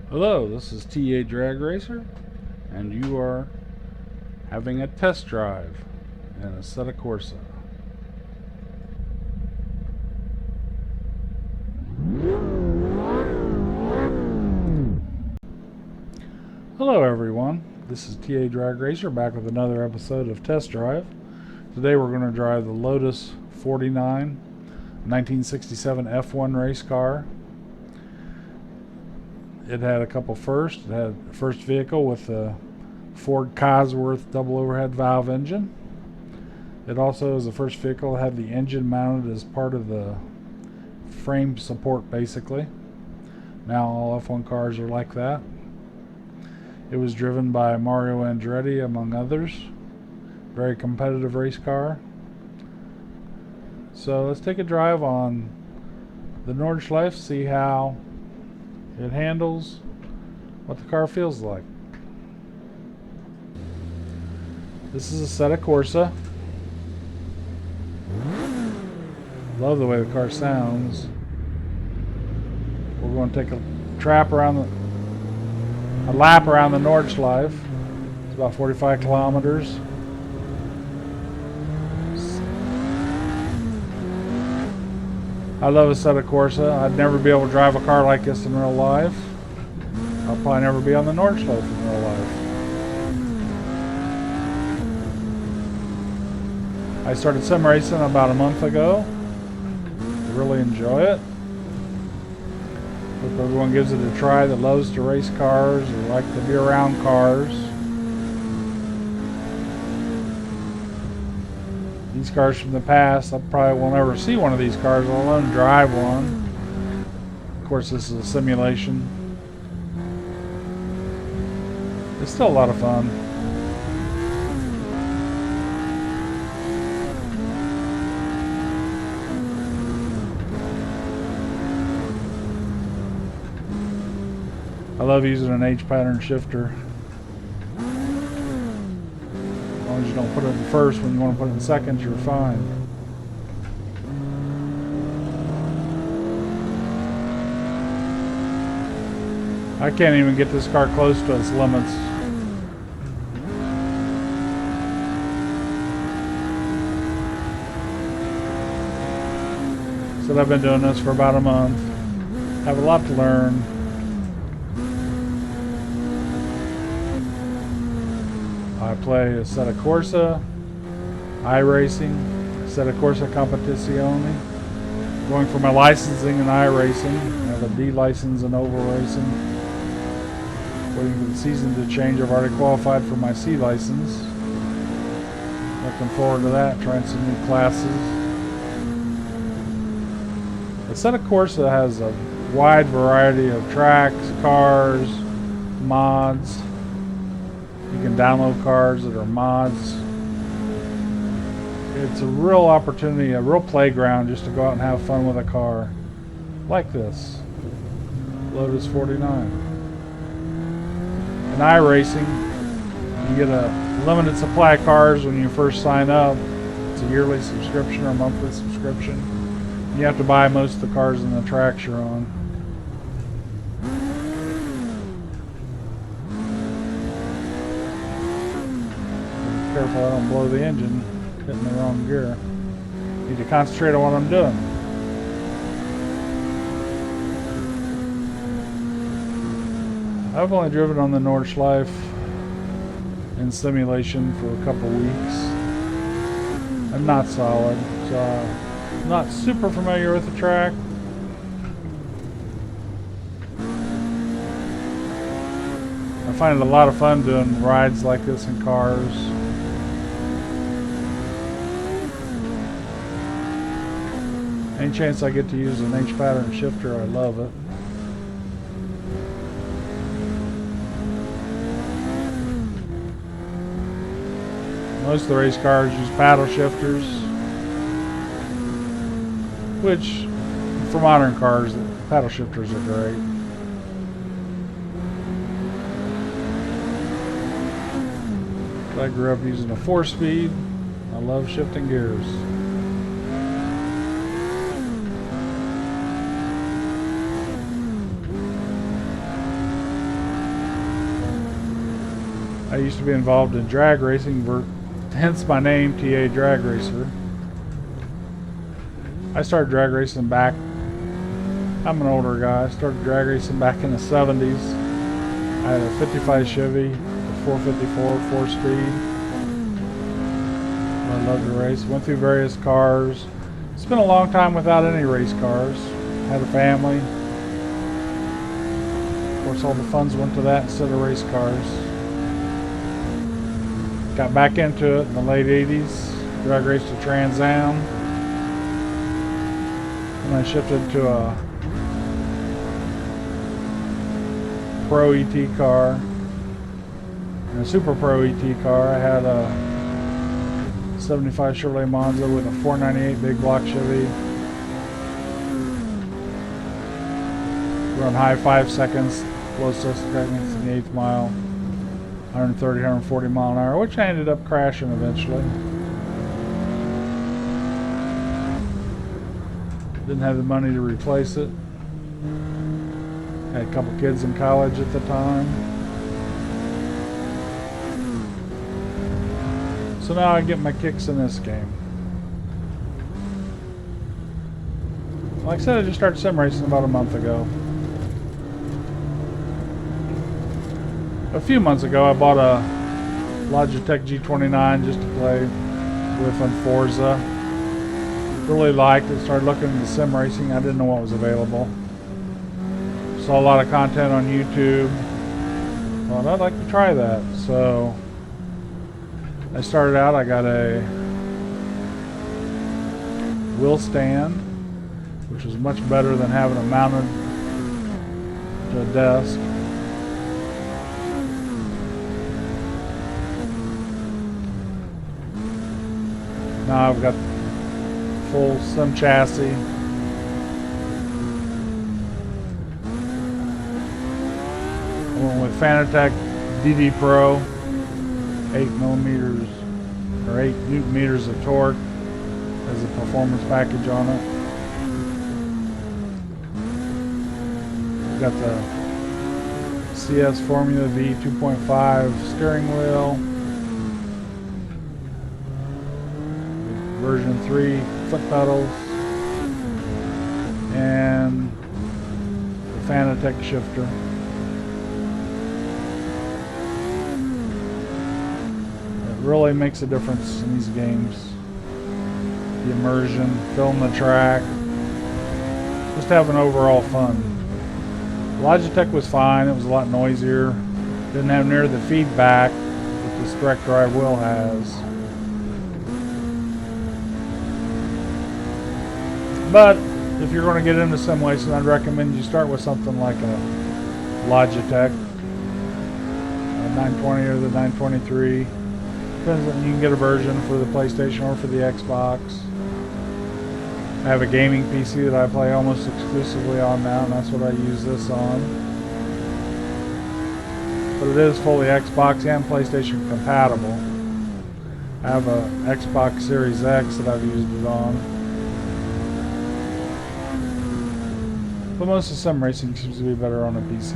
Hello, this is TA Dragracer, and you are having a test drive in Assetto Corsa. Hello everyone, this is TA Dragracer back with another episode of Test Drive. Today we're going to drive the Lotus 49 1967 F1 race car. It had a couple firsts. It had the first vehicle with a Ford Cosworth double overhead valve engine. It also is the first vehicle that had the engine mounted as part of the frame support, basically. Now all F1 cars are like that. It was driven by Mario Andretti, among others. Very competitive race car. So let's take a drive on the Nordschleife, see how it handles, what the car feels like. This is Assetto Corsa. Love the way the car sounds. We're going to take a lap around the Nordschleife. It's about 45 kilometers. I love Assetto Corsa. I'd never be able to drive a car like this in real life. I'll probably never be on the Nordschleife in real life. I started sim racing about a month ago. I really enjoy it. Hope everyone gives it a try that loves to race cars or like to be around cars. These cars from the past, I probably won't ever see one of these cars, let alone drive one. Of course, this is a simulation. It's still a lot of fun. I love using an H pattern shifter. As long as you don't put it in first when you want to put it in second, you're fine. I can't even get this car close to its limits. Said I've been doing this for about a month. Have a lot to learn. I play Assetto Corsa, iRacing, Assetto Corsa Competizione. Going for my licensing in iRacing. I have a D license in oval racing. Waiting for the season to change. I've already qualified for my C license. Looking forward to that, trying some new classes. Assetto Corsa has a wide variety of tracks, cars, mods. You can download cars that are mods. It's a real opportunity, a real playground just to go out and have fun with a car like this Lotus 49. In iRacing, you get a limited supply of cars when you first sign up. It's a yearly subscription or monthly subscription. You have to buy most of the cars in the tracks you're on. Careful I don't blow the engine, hitting the wrong gear. Need to concentrate on what I'm doing. I've only driven on the Nordschleife in simulation for a couple weeks. I'm not solid, so I'm not super familiar with the track. I find it a lot of fun doing rides like this in cars. Any chance I get to use an H pattern shifter, I love it. Most of the race cars use paddle shifters, which for modern cars, the paddle shifters are great. I grew up using a 4-speed. I love shifting gears. I used to be involved in drag racing, hence my name, TA Dragracer. I started drag racing back, I'm an older guy, I started drag racing back in the 70s. I had a 55 Chevy, a 454, 4-speed. I loved to race, went through various cars. Spent a long time without any race cars. Had a family. Of course, all the funds went to that instead of race cars. Got back into it in the late 80s. Drag raced a Trans Am. And I shifted to a Pro ET car. And a Super Pro ET car. I had a 75 Chevrolet Monza with a 498 big block Chevy. Run high 5 seconds, low 6 seconds in the 8th mile, 130, 140 mile an hour, which I ended up crashing eventually. Didn't have the money to replace it. Had a couple kids in college at the time. So now I get my kicks in this game. Like I said, I just started sim racing about a month ago. A few months ago I bought a Logitech G29 just to play with on Forza. Really liked it, started looking into sim racing. I didn't know what was available. Saw a lot of content on YouTube. Thought I'd like to try that. So I started out, I got a wheel stand, which was much better than having it mounted to a desk. Now I've got full sim chassis. I went with Fanatec DD Pro, 8 millimeters or 8 newton meters of torque as a performance package on it. Got the CS Formula V 2.5 steering wheel. Version 3 foot pedals and the Fanatec shifter. It really makes a difference in these games. The immersion, filling the track, just having overall fun. Logitech was fine, it was a lot noisier. Didn't have near the feedback that this direct drive wheel has. But if you're going to get into sim racing, I'd recommend you start with something like a Logitech, a 920 or the 923. Depends on, you can get a version for the PlayStation or for the Xbox. I have a gaming PC that I play almost exclusively on now, and that's what I use this on. But it is fully Xbox and PlayStation compatible. I have a Xbox Series X that I've used it on. But most of sim racing seems to be better on a PC.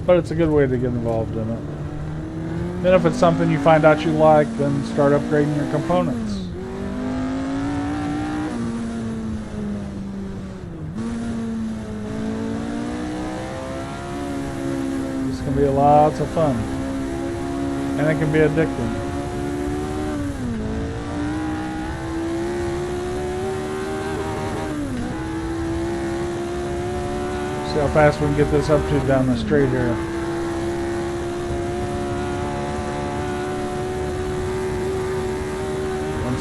But it's a good way to get involved in it. Then if it's something you find out you like, then start upgrading your components. This can be lots of fun. And it can be addicting. See how fast we can get this up to down the straight here.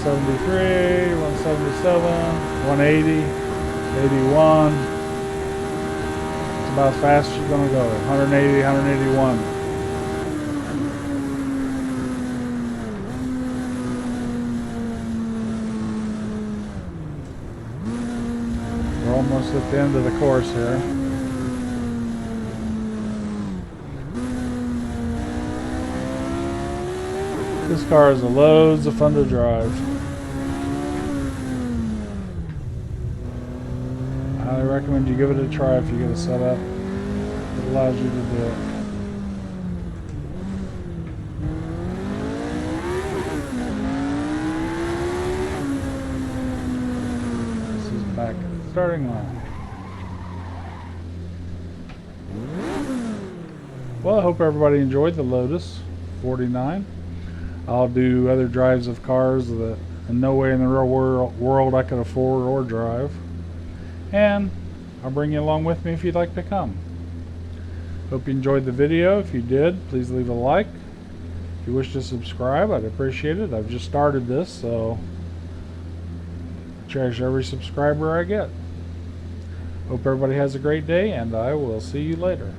173, 177, 180, 81. It's about as fast as you're going to go. 180, 181. We're almost at the end of the course here. This car is loads of fun to drive. I highly recommend you give it a try if you get a setup that allows you to do it. This is back at the starting line. Well, I hope everybody enjoyed the Lotus 49. I'll do other drives of cars that in no way in the real world I could afford or drive. And I'll bring you along with me if you'd like to come. Hope you enjoyed the video. If you did, please leave a like. If you wish to subscribe, I'd appreciate it. I've just started this, so I cherish every subscriber I get. Hope everybody has a great day, and I will see you later.